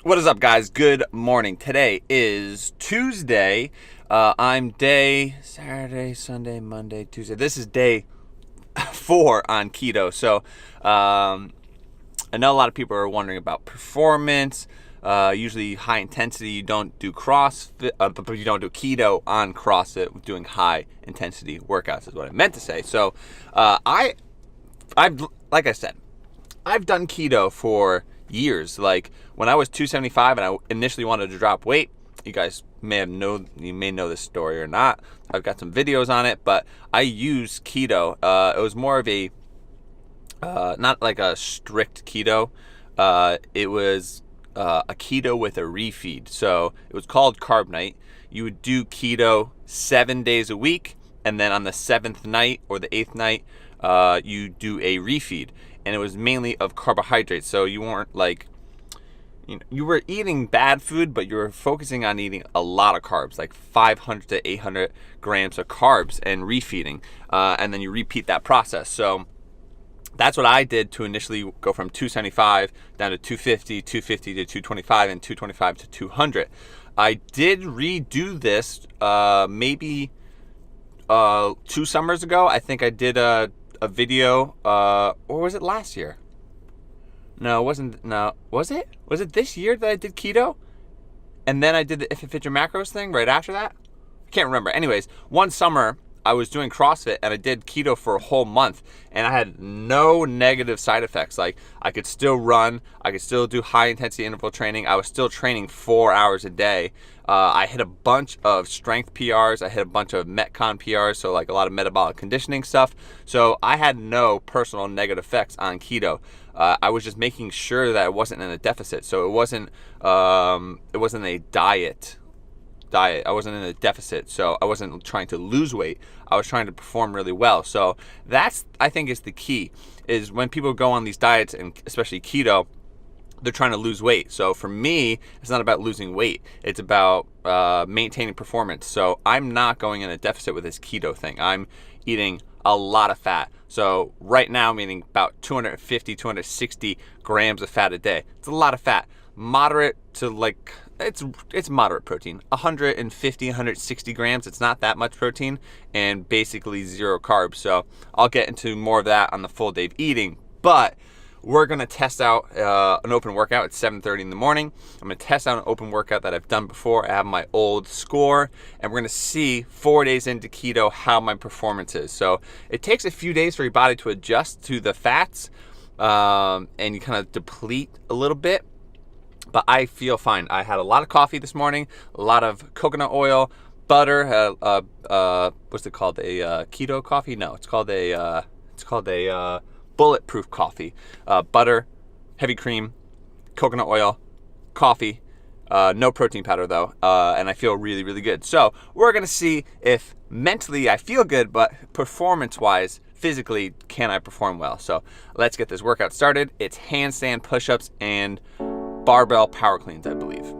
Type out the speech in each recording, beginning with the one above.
What is up, guys? Good morning. Today is Tuesday. I'm day Saturday, Sunday, Monday, Tuesday. This is day 4 on keto. So I know a lot of people are wondering about performance. Usually high intensity. You don't do CrossFit, but you don't do keto on CrossFit. Doing high intensity workouts is what I meant to say. So I've like I said, I've done keto for years. Like when I was 275 and I initially wanted to drop weight, you guys may know this story or not. I've got some videos on it, but I used keto. It was more of a not like a strict keto. It was a keto with a refeed. So it was called Carb Night. You would do keto 7 days a week, and then on the 7th night or the 8th night, you do a refeed. And it was mainly of carbohydrates. So you weren't like, you were eating bad food, but you were focusing on eating a lot of carbs, like 500 to 800 grams of carbs, and refeeding. And then you repeat that process. So that's what I did to initially go from 275 down to 250, 250 to 225, and 225 to 200. I did redo this maybe 2 summers ago. I think I did a video, or was it last year? No, it wasn't. No, was it? Was it this year that I did keto? And then I did the If It Fit Your Macros thing right after that? I can't remember. Anyways, one summer I was doing CrossFit and I did keto for a whole month, and I had no negative side effects. Like I could still run, I could still do high intensity interval training. I was still training 4 hours a day. I hit a bunch of strength PRs. I hit a bunch of Metcon PRs, so like a lot of metabolic conditioning stuff. So I had no personal negative effects on keto. I was just making sure that I wasn't in a deficit. So it wasn't a diet. I wasn't in a deficit, so I wasn't trying to lose weight. I was trying to perform really well. So that's, I think, is the key, is when people go on these diets, and especially keto, they're trying to lose weight. So for me, it's not about losing weight. It's about maintaining performance. So I'm not going in a deficit with this keto thing. I'm eating a lot of fat. So right now I'm eating about 250, 260 grams of fat a day. It's a lot of fat. Moderate to like, it's moderate protein. 150, 160 grams. It's not that much protein, and basically 0 carbs. So I'll get into more of that on the full day of eating. But we're gonna test out an open workout at 7:30 in the morning. I'm gonna test out an open workout that I've done before. I have my old score, and we're gonna see 4 days into keto how my performance is. So it takes a few days for your body to adjust to the fats, and you kind of deplete a little bit. But I feel fine. I had a lot of coffee this morning, a lot of coconut oil, butter. What's it called? A keto coffee? No, it's called a bulletproof coffee. Butter, heavy cream, coconut oil, coffee. No protein powder though, and I feel really, really good. So we're gonna see if mentally I feel good, but performance-wise, physically, can I perform well? So let's get this workout started. It's handstand push-ups and barbell power cleans, I believe.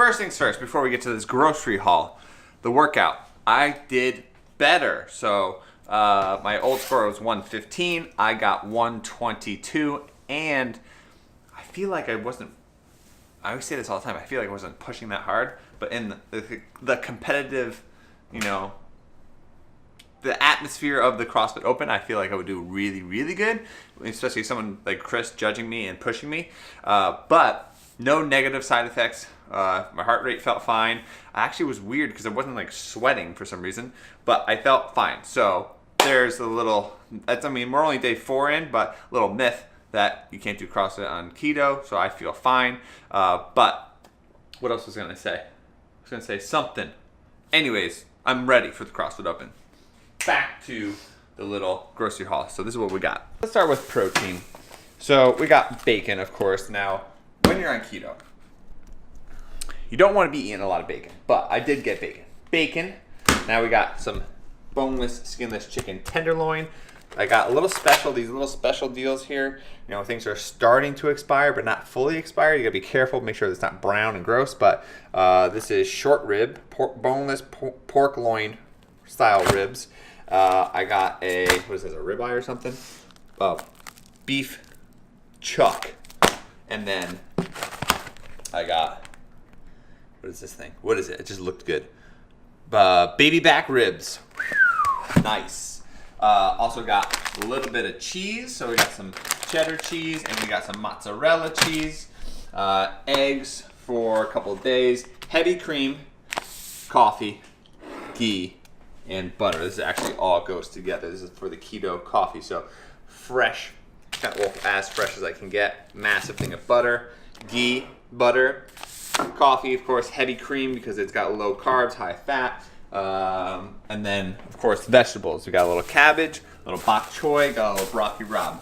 first things first, before we get to this grocery haul, the workout. I did better. So my old score was 115. I got 122, and I feel like I always say this all the time. I feel like I wasn't pushing that hard, but in the competitive, the atmosphere of the CrossFit Open, I feel like I would do really, really good, especially someone like Chris judging me and pushing me. But no negative side effects. My heart rate felt fine. I actually was weird because I wasn't like sweating for some reason, but I felt fine. So there's a little, we're only day 4 in, but a little myth that you can't do CrossFit on keto, so I feel fine. But what else was I going to say? I was going to say something. Anyways, I'm ready for the CrossFit Open. Back to the little grocery haul. So this is what we got. Let's start with protein. So we got bacon, of course. Now, when you're on keto, you don't want to be eating a lot of bacon, but I did get bacon. Now we got some boneless, skinless chicken tenderloin. I got these little special deals here. Things are starting to expire, but not fully expired. You gotta be careful, make sure it's not brown and gross. But this is short rib, boneless pork loin style ribs. I got a ribeye or something? Beef chuck. And then I got, what is this thing? What is it? It just looked good. Baby back ribs. Nice. Also got a little bit of cheese. So we got some cheddar cheese and we got some mozzarella cheese. Eggs for a couple of days. Heavy cream, coffee, ghee, and butter. This actually all goes together. This is for the keto coffee. So fresh, as fresh as I can get. Massive thing of butter, ghee, butter, coffee, of course, heavy cream because it's got low carbs, high fat. And then, of course, vegetables. We got a little cabbage, a little bok choy, got a little broccoli rabe.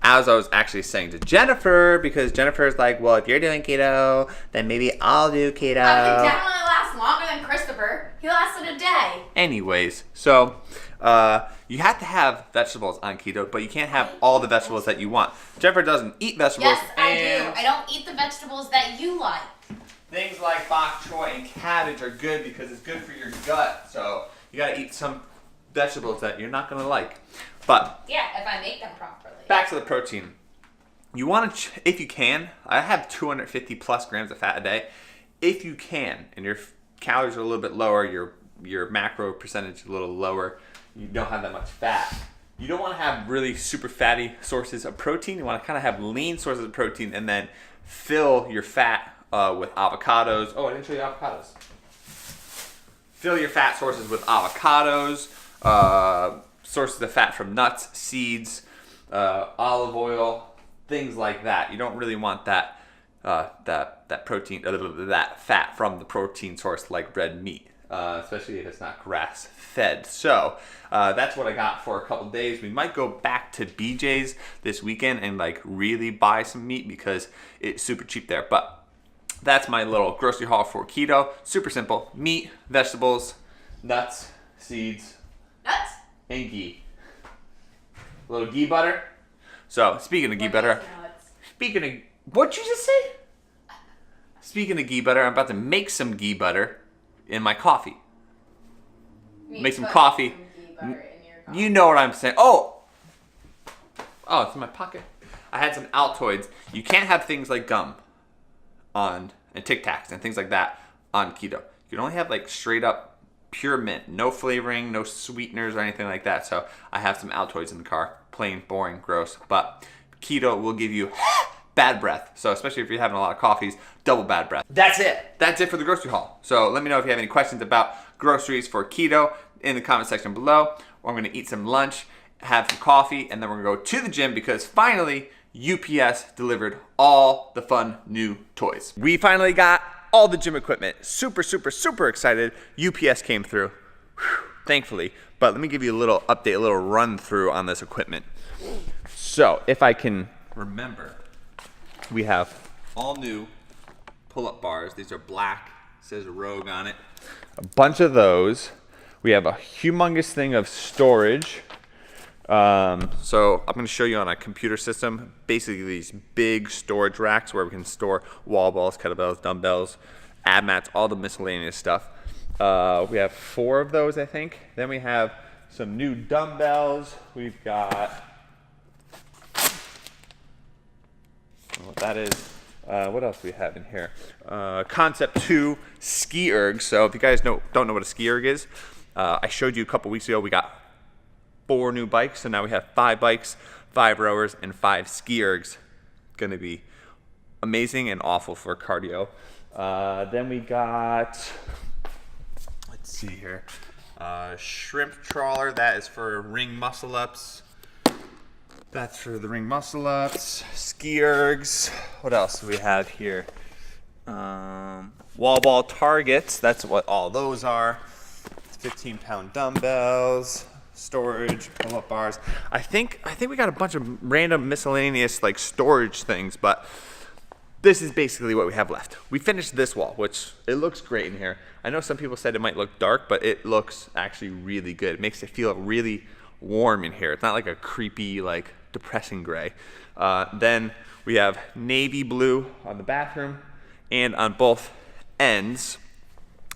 As I was actually saying to Jennifer, because Jennifer's like, well, if you're doing keto, then maybe I'll do keto. I would definitely last longer than Christopher. He lasted a day. Anyways, so you have to have vegetables on keto, but you can't have all the vegetables that you want. Jennifer doesn't eat vegetables. Yes, I do. I don't eat the vegetables that you like. Things like bok choy and cabbage are good because it's good for your gut. So you gotta eat some vegetables that you're not gonna like. But yeah, if I make them properly. Back to the protein. You want to, if you can, I have 250 plus grams of fat a day. If you can, and your calories are a little bit lower, your macro percentage is a little lower, you don't have that much fat. You don't want to have really super fatty sources of protein. You want to kind of have lean sources of protein and then fill your fat with avocados. Oh, I didn't show you avocados. Fill your fat sources with avocados, sources of fat from nuts, seeds, olive oil, things like that. You don't really want that protein, that fat from the protein source like red meat, especially if it's not grass fed. So that's what I got for a couple days. We might go back to BJ's this weekend and like really buy some meat because it's super cheap there. But that's my little grocery haul for keto. Super simple: meat, vegetables, nuts, seeds, and ghee. A little ghee butter. So speaking of ghee butter, what'd you just say? Speaking of ghee butter, I'm about to make some ghee butter in my coffee. Make some coffee. You know what I'm saying? Oh, it's in my pocket. I had some Altoids. You can't have things like gum and Tic Tacs and things like that on keto. You can only have like straight up pure mint, no flavoring, no sweeteners or anything like that. So I have some Altoids in the car. Plain, boring, gross. But keto will give you bad breath. So especially if you're having a lot of coffees, double bad breath. That's it for the grocery haul. So let me know if you have any questions about groceries for keto in the comment section below. Or I'm going to eat some lunch, have some coffee, and then we're going to go to the gym because finally UPS delivered all the fun new toys. We finally got all the gym equipment. Super, super, super excited. UPS came through, thankfully. But let me give you a little update, a little run through on this equipment. So if I can remember, we have all new pull-up bars. These are black, it says Rogue on it. A bunch of those. We have a humongous thing of storage. So I'm going to show you on a computer system, basically these big storage racks where we can store wall balls, kettlebells, dumbbells, ab mats, all the miscellaneous stuff. We have 4 of those, I think. Then we have some new dumbbells. We've got, what that is. What else do we have in here? Concept 2 ski ergs. So if you guys don't know what a ski erg is, I showed you a couple weeks ago. We got 4 new bikes, so now we have 5 bikes, 5 rowers, and 5 ski ergs. Gonna be amazing and awful for cardio. Then we got, let's see here, shrimp trawler. That is for ring muscle ups. That's for the ring muscle ups. Ski ergs. What else do we have here? Wall ball targets. That's what all those are. 15-pound dumbbells. Storage, pull-up bars. I think we got a bunch of random miscellaneous like storage things, but this is basically what we have left. We finished this wall, which it looks great in here. I know some people said it might look dark, but it looks actually really good. It makes it feel really warm in here. It's not like a creepy, like depressing gray. Then we have navy blue on the bathroom and on both ends.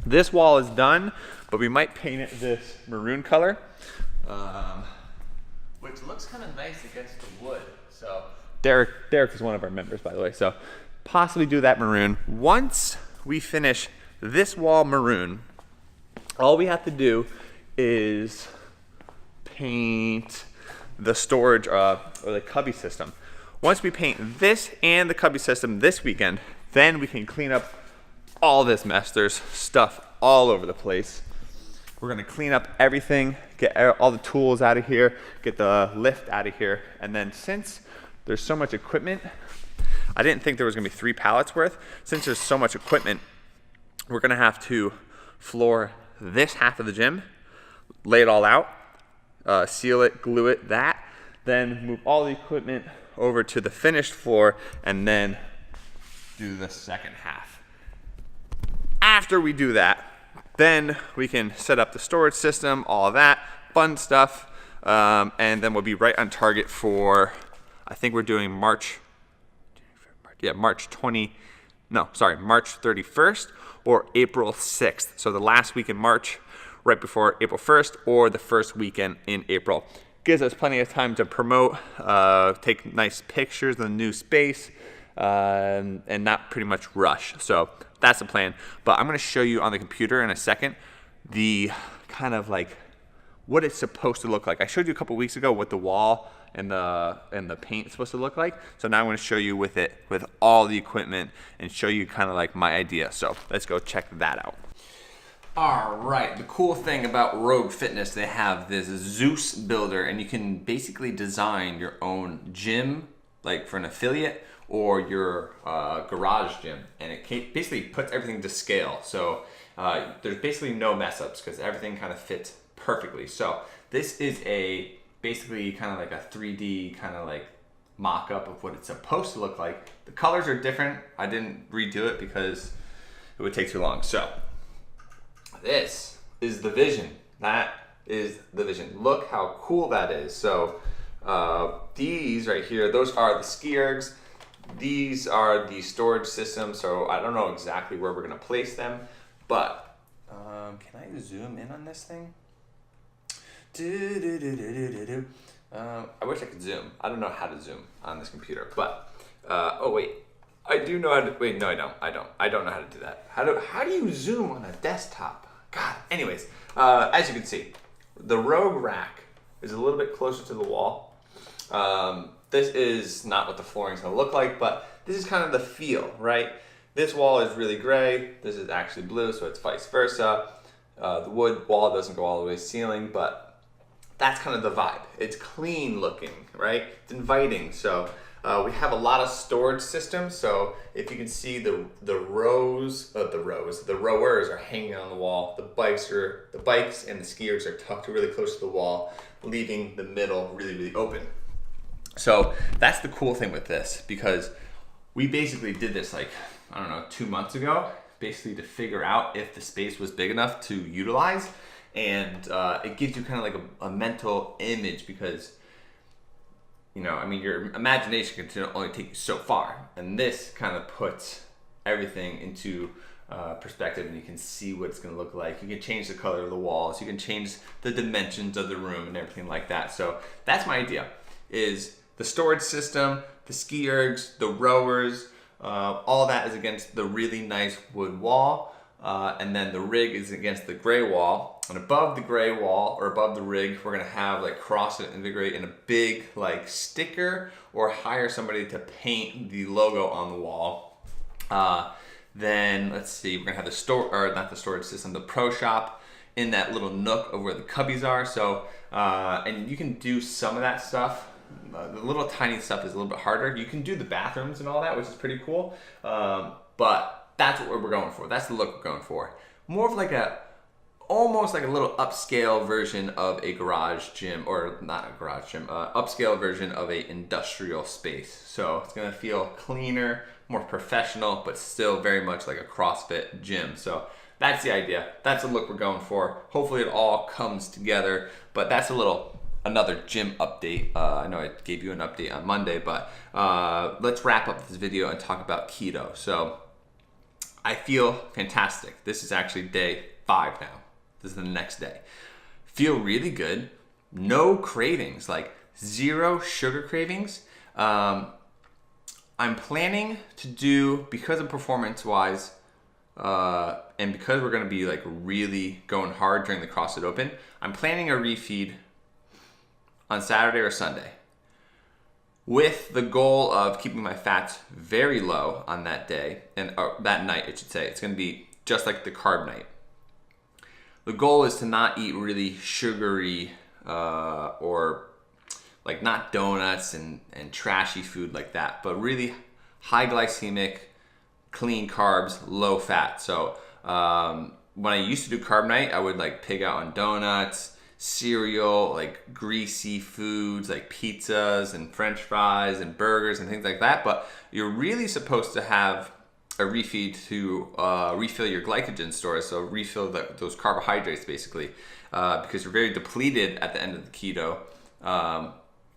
This wall is done, but we might paint it this maroon color. Which looks kind of nice against the wood. So Derek is one of our members, by the way. So possibly do that maroon. Once we finish this wall maroon, all we have to do is paint the storage or the cubby system. Once we paint this and the cubby system this weekend, then we can clean up all this mess. There's stuff all over the place. We're gonna clean up everything, get all the tools out of here, get the lift out of here, and then since there's so much equipment, I didn't think there was gonna be 3 pallets worth. Since there's so much equipment, we're gonna have to floor this half of the gym, lay it all out, seal it, glue it, then move all the equipment over to the finished floor, and then do the second half. After we do that, then we can set up the storage system, all that fun stuff, and then we'll be right on target for, I think we're doing March 31st or April 6th. So the last week in March, right before April 1st, or the first weekend in April. Gives us plenty of time to promote, take nice pictures of the new space, and not pretty much rush. So that's the plan. But I'm gonna show you on the computer in a second the kind of like what it's supposed to look like. I showed you a couple weeks ago what the wall and the paint is supposed to look like. So now I'm gonna show you with all the equipment and show you kind of like my idea. So let's go check that out. All right, the cool thing about Rogue Fitness, they have this Zeus builder, and you can basically design your own gym, like for an affiliate, or your garage gym, and it basically puts everything to scale. So there's basically no mess ups because everything kind of fits perfectly. So this is basically kind of like a 3D kind of like mock-up of what it's supposed to look like. The colors are different. I didn't redo it because it would take too long. So this is the vision. That is the vision. Look how cool that is. So these right here, those are the ski ergs. These are the storage systems. So I don't know exactly where we're gonna place them, but can I zoom in on this thing? I wish I could zoom. I don't know how to zoom on this computer, but oh wait, I do know how to. Wait, no, I don't. I don't know how to do that. How do you zoom on a desktop? God. Anyways, as you can see, the Rogue rack is a little bit closer to the wall. This is not what the flooring is going to look like, but this is kind of the feel, right? This wall is really gray. This is actually blue, so it's vice versa. The wood wall doesn't go all the way to the ceiling, but that's kind of the vibe. It's clean looking, right? It's inviting. So we have a lot of storage systems. So if you can see the rowers are hanging on the wall. The bikes and the skiers are tucked really close to the wall, leaving the middle really, really open. So that's the cool thing with this, because we basically did this like, I don't know, 2 months ago, basically to figure out if the space was big enough to utilize. And it gives you kind of like a mental image, because, you know, I mean, your imagination can only take you so far. And this kind of puts everything into perspective, and you can see what it's going to look like. You can change the color of the walls, you can change the dimensions of the room and everything like that. So that's my idea, is the storage system, the ski ergs, the rowers, all that is against the really nice wood wall, and then the rig is against the gray wall. And above the gray wall, or above the rig, we're gonna have like CrossFit Integrate in a big like sticker, or hire somebody to paint the logo on the wall. Then let's see, we're gonna have the storage system, the pro shop in that little nook of where the cubbies are. So, and you can do some of that stuff. The little tiny stuff is a little bit harder. You can do the bathrooms and all that, which is pretty cool. But that's what we're going for. That's the look we're going for. More of like almost like a little upscale version of a garage gym, or not a garage gym, upscale version of a industrial space. So it's gonna feel cleaner, more professional, but still very much like a CrossFit gym. So that's the idea. That's the look we're going for. Hopefully it all comes together, but that's another gym update. I know I gave you an update on Monday, but let's wrap up this video and talk about keto. So I feel fantastic. This is actually day 5 now. This is the next day. Feel really good. No cravings, like 0 sugar cravings. I'm planning to do, because of performance-wise, and because we're gonna be like really going hard during the CrossFit Open, I'm planning a refeed on Saturday or Sunday, with the goal of keeping my fats very low on that day, and that night, I should say. It's gonna be just like the carb night. The goal is to not eat really sugary, or like not donuts and trashy food like that, but really high glycemic, clean carbs, low fat. So when I used to do carb night, I would like pig out on donuts, cereal, like greasy foods like pizzas and french fries and burgers and things like that. But you're really supposed to have a refeed to refill your glycogen stores, so refill those carbohydrates basically, because you're very depleted at the end of the keto.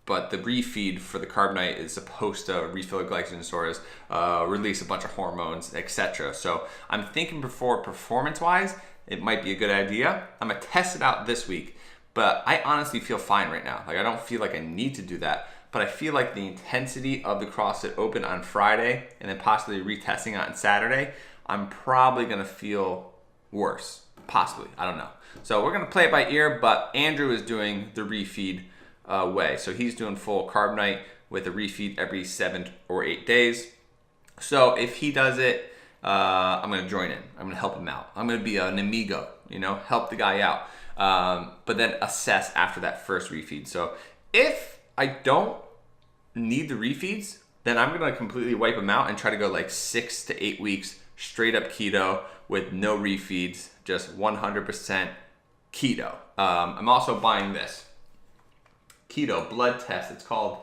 But the refeed for the carb night is supposed to refill the glycogen stores, release a bunch of hormones, etc. So I'm thinking before performance-wise, it might be a good idea. I'm gonna test it out this week, but I honestly feel fine right now. Like I don't feel like I need to do that, but I feel like the intensity of the CrossFit Open on Friday and then possibly retesting it on Saturday, I'm probably gonna feel worse, possibly, I don't know. So we're gonna play it by ear, but Andrew is doing the refeed way. So he's doing full carb night with a refeed every 7 or 8 days. So if he does it, I'm gonna join in. I'm gonna help him out. I'm gonna be an amigo, help the guy out. But then assess after that first refeed. So if I don't need the refeeds, then I'm gonna completely wipe him out and try to go like 6 to 8 weeks straight up keto with no refeeds, just 100% keto. I'm also buying this keto blood test. It's called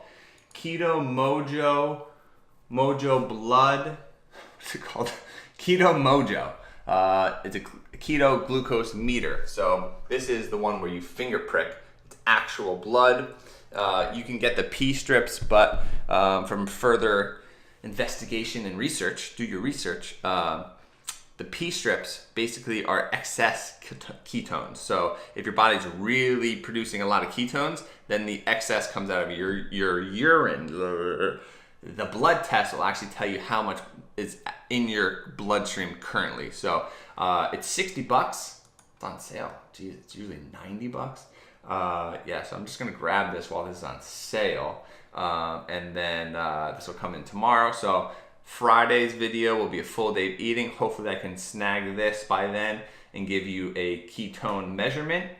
Keto Mojo Blood. What's it called? Keto Mojo. It's a keto glucose meter. So this is the one where you finger prick. It's actual blood. You can get the P strips, but from further investigation and research, do your research. The P strips basically are excess ketones. So if your body's really producing a lot of ketones, then the excess comes out of your urine. The blood test will actually tell you how much is in your bloodstream currently. So it's $60. It's on sale. Geez, it's usually $90. Yeah, so I'm just gonna grab this while this is on sale, and then this will come in tomorrow. So Friday's video will be a full day of eating. Hopefully I can snag this by then and give you a ketone measurement.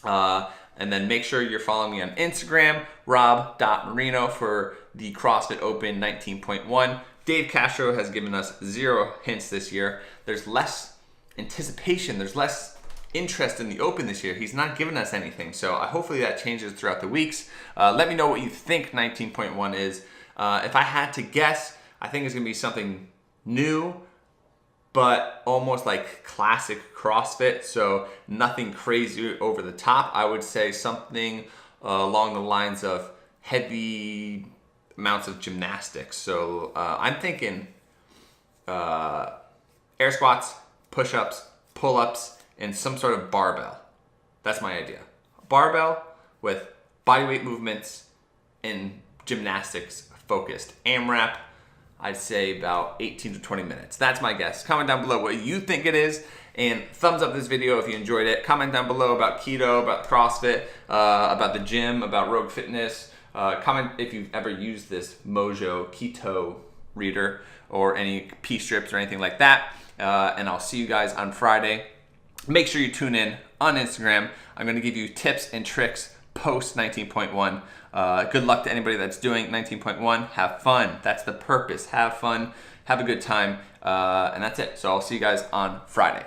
And then make sure you're following me on Instagram, rob.marino, for the CrossFit Open 19.1. Dave Castro has given us 0 hints this year. There's less anticipation, there's less interest in the Open this year. He's not giving us anything, so hopefully that changes throughout the weeks. Let me know what you think 19.1 is. If I had to guess, I think it's gonna be something new, but almost like classic CrossFit, so nothing crazy over the top. I would say something along the lines of heavy amounts of gymnastics. So I'm thinking air squats, push-ups, pull-ups, and some sort of barbell. That's my idea. Barbell with bodyweight movements and gymnastics focused. AMRAP, I'd say about 18 to 20 minutes. That's my guess. Comment down below what you think it is, and thumbs up this video if you enjoyed it. Comment down below about keto, about CrossFit, about the gym, about Rogue Fitness. Comment if you've ever used this Mojo Keto reader or any P-strips or anything like that. And I'll see you guys on Friday. Make sure you tune in on Instagram. I'm going to give you tips and tricks post 19.1. Good luck to anybody that's doing 19.1. Have fun. That's the purpose. Have fun. Have a good time. And that's it. So I'll see you guys on Friday.